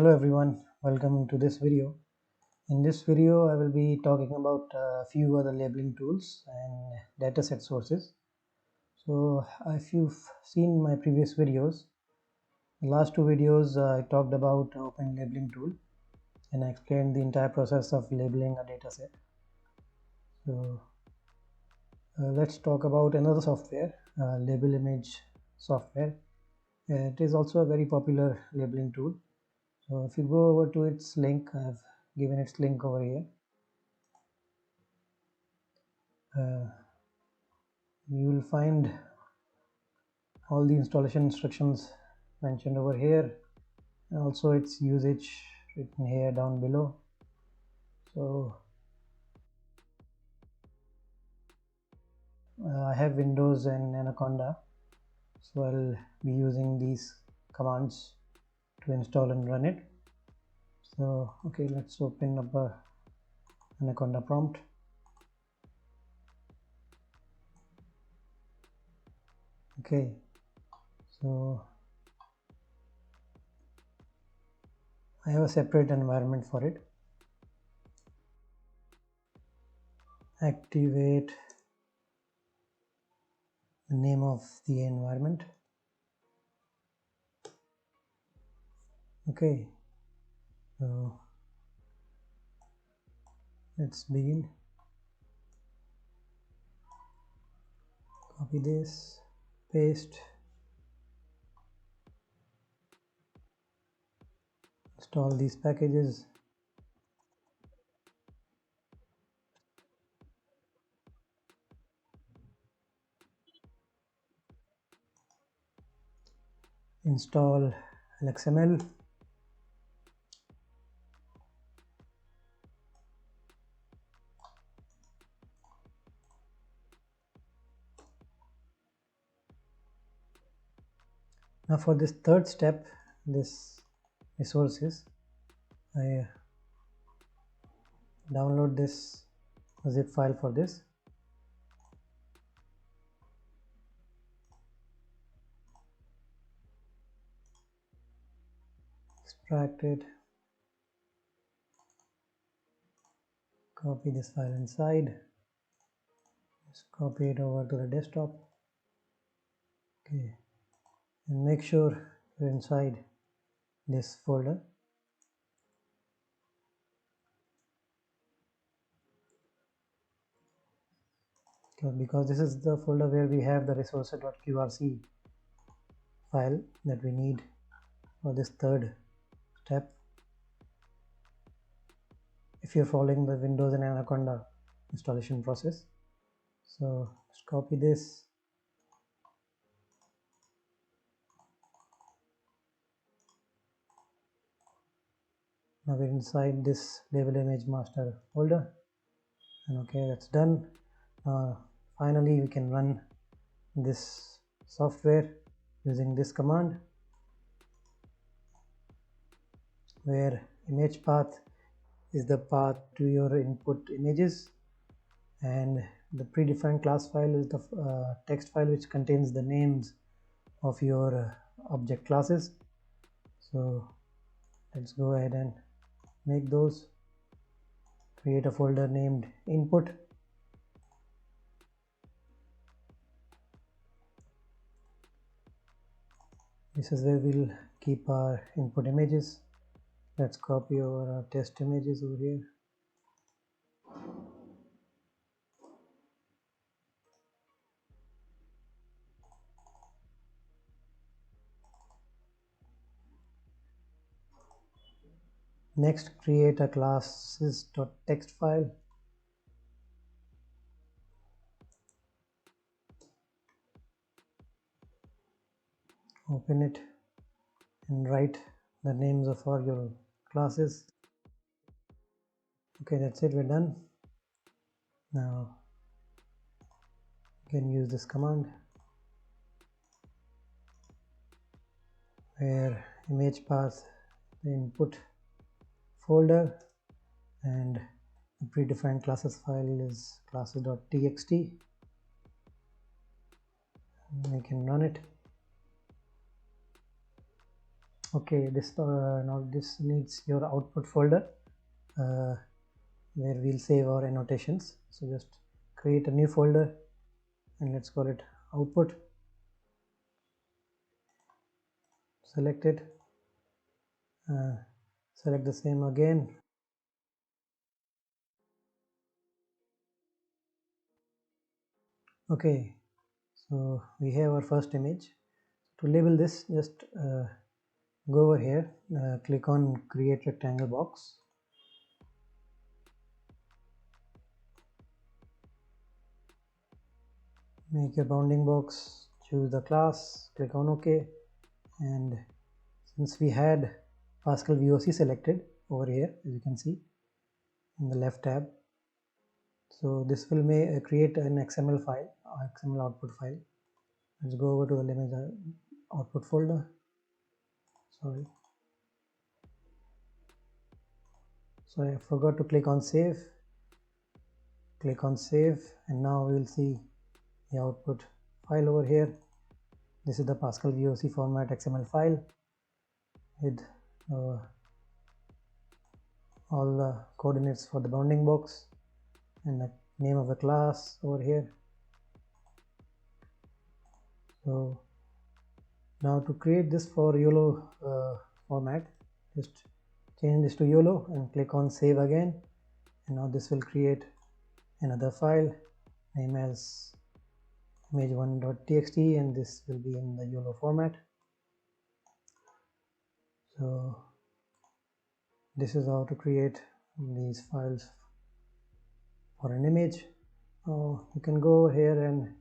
Hello everyone, welcome to this video. In this video I will be talking about a few other labeling tools and dataset sources. So if you've seen my previous videos, the last two videos I talked about Open Labeling tool and I explained the entire process of labeling a dataset. So let's talk about another software, Label Image software. It is also a very popular labeling tool. So if you go over to its link, I have given its link over here. You will find all the installation instructions mentioned over here and also its usage written here down below. So I have Windows and Anaconda, so I'll be using these commands to install and run it. So okay, let's open up a Anaconda prompt. Okay, so I have a separate environment for it. Activate the name of the environment. Okay, so let's begin. Copy this, paste, install these packages. Install LXML. Now for this third step, this resources, I download this zip file for this. Extract it. Copy this file inside. Just copy it over to the desktop. Okay, and make sure you're inside this folder. Because this is the folder where we have the resource.qrc file that we need for this third step. If you're following the Windows and Anaconda installation process. So just copy this. Now we're inside this label image master folder, and okay, that's done. Finally we can run this software using this command, where image path is the path to your input images, and the predefined class file is the text file which contains the names of your object classes. So let's go ahead and make those. Create a folder named input. This is where we'll keep our input images. Let's copy our test images over here. Next, create a classes.txt file. Open it and write the names of all your classes. Okay, that's it, we're done. Now you can use this command, where image path the input folder and the predefined classes file is classes.txt. We can run it. Okay, this now this needs your output folder where we'll save our annotations. So just create a new folder and let's call it output. Select it, select the same again. Okay, so we have our first image. To label this, just go over here, click on create rectangle box. Make your bounding box, choose the class, click on OK, and since we had Pascal VOC selected over here, as you can see in the left tab, so this will create an XML file, XML output file. Let's go over to the image output folder. Sorry, so I forgot to click on save. Click on save, and now we will see the output file over here. This is the Pascal VOC format XML file with all the coordinates for the bounding box and the name of the class over here. So now to create this for YOLO format, just change this to YOLO and click on save again, and now this will create another file named as image1.txt, and this will be in the YOLO format. So this is how to create these files for an image. You can go over here and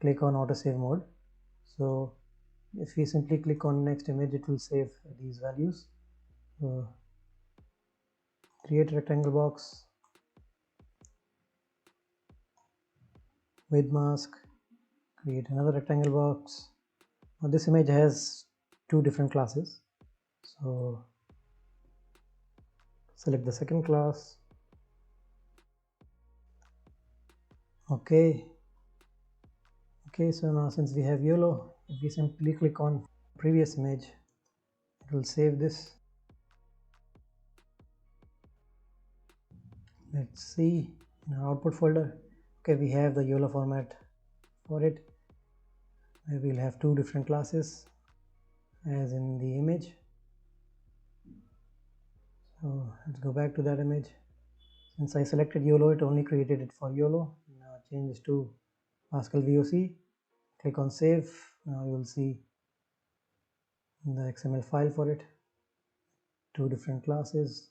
click on autosave mode. So if we simply click on next image, it will save these values. Create rectangle box, width mask, create another rectangle box. Now this image has two different classes, so select the second class. Okay, so now since we have YOLO, if we simply click on previous image, it will save this. Let's see in our output folder. Okay, we have the YOLO format for it. We will have two different classes as in the image. So let's go back to that image. Since I selected YOLO, it only created it for YOLO. Now change this to Pascal VOC. Click on save. Now you will see the XML file for it. Two different classes.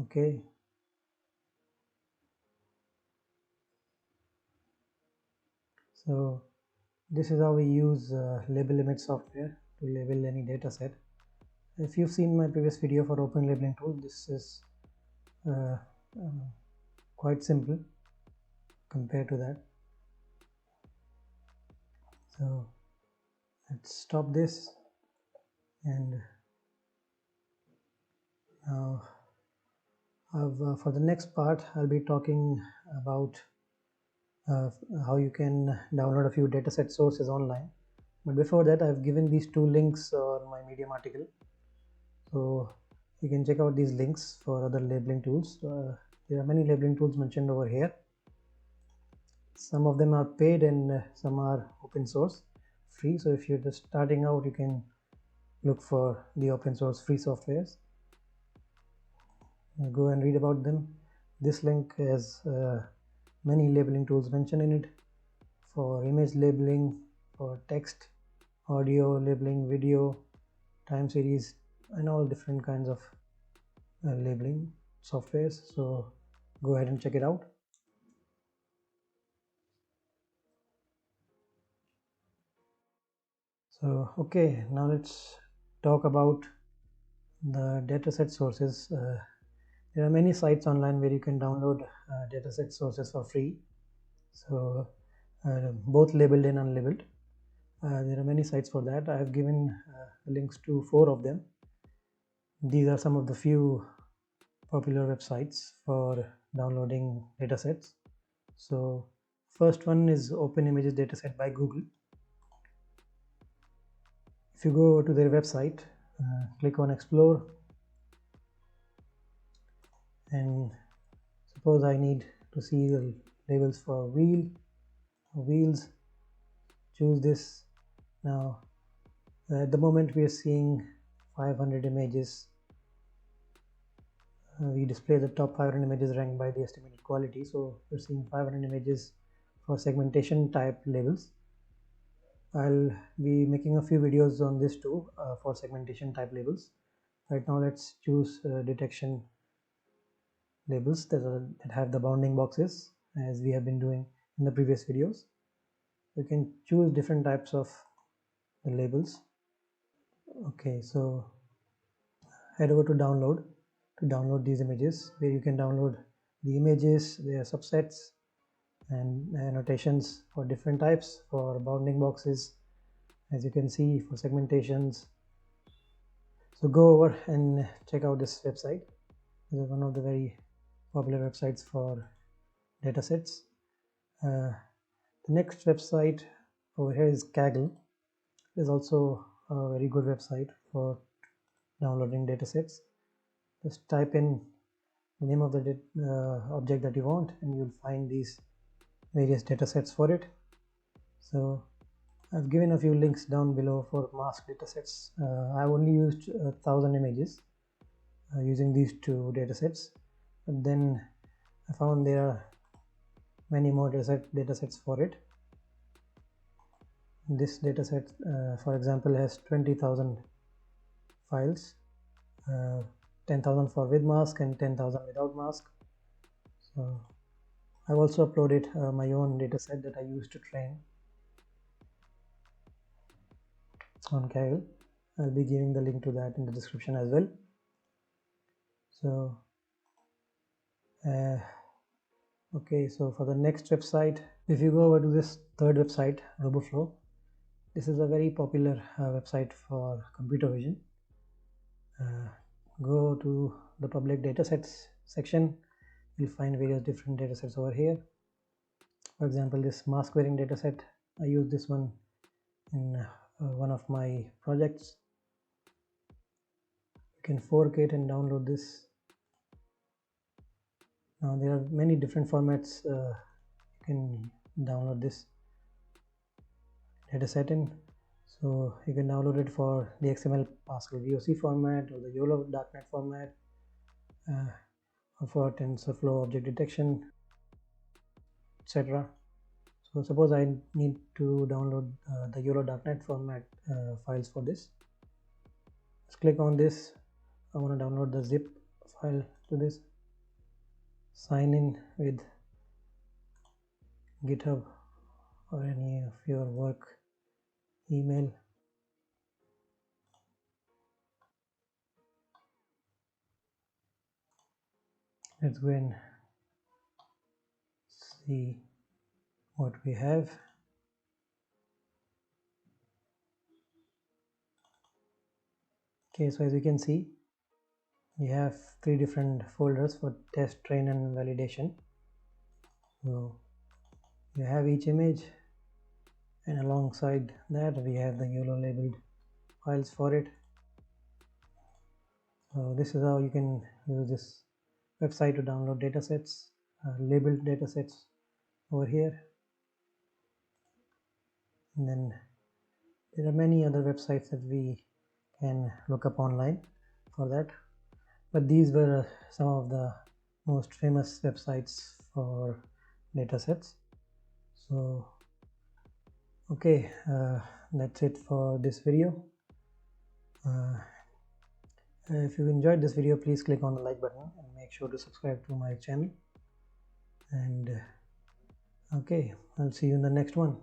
Okay. So this is how we use label image software to label any data set. If you've seen my previous video for open labeling tool, this is quite simple compared to that. So let's stop this, and now for the next part I'll be talking about how you can download a few dataset sources online. But before that, I've given these two links on my Medium article, so you can check out these links for other labeling tools. There are many labeling tools mentioned over here. Some of them are paid and some are open source, free. So if you're just starting out, you can look for the open source free softwares. Go and read about them. This link has many labeling tools mentioned in it, for image labeling, for text, audio labeling, video, time series, and all different kinds of labeling softwares. So go ahead and check it out. So okay, now let's talk about the dataset sources. There are many sites online where you can download dataset sources for free, so both labeled and unlabeled. There are many sites for that. I have given links to 4 of them. These are some of the few popular websites for downloading datasets. So first one is Open Images Dataset by Google. if you go to their website, click on explore, and suppose I need to see the labels for wheels, choose this. Now at the moment we are seeing 500 images. We display the top 500 images ranked by the estimated quality, so we're seeing 500 images for segmentation type labels. I'll be making a few videos on this too, for segmentation type labels. Right now let's choose detection labels that have the bounding boxes, as we have been doing in the previous videos. You can choose different types of the labels. Okay, so head over to download these images, where you can download the images, their subsets, and annotations for different types, for bounding boxes, as you can see, for segmentations. So go over and check out this website. This is one of the very popular websites for datasets. The next website over here is Kaggle. It is also a very good website for downloading datasets. Just type in the name of the object that you want, and you'll find these various datasets for it. So I've given a few links down below for mask datasets. I've only used 1,000 images using these two datasets, but then I found there are many more datasets for it. This dataset, for example, has 20,000 files, 10,000 for with mask and 10,000 without mask. So I've also uploaded my own dataset that I used to train on Kaggle. I'll be giving the link to that in the description as well. So okay, so for the next website, if you go over to this third website, RoboFlow, this is a very popular website for computer vision. Go to the public datasets section, you'll find various different datasets over here. For example, this mask wearing dataset, I use this one in one of my projects. You can fork it and download this. Now there are many different formats you can download this dataset in. So you can download it for the XML Pascal VOC format, or the YOLO darknet format, or for TensorFlow object detection, etc. So suppose I need to download the YOLO darknet format files for this. Let's click on this. I want to download the zip file to this. Sign in with GitHub or any of your work email. Let's go and see what we have. Okay, so as you can see, we have 3 different folders for test, train, and validation. So you have each image, and alongside that we have the YOLO labeled files for it. So this is how you can use this website to download datasets, labeled datasets over here. And then there are many other websites that we can look up online for that, but these were some of the most famous websites for datasets. So okay, that's it for this video. If you enjoyed this video, please click on the like button and make sure to subscribe to my channel. And okay, I'll see you in the next one.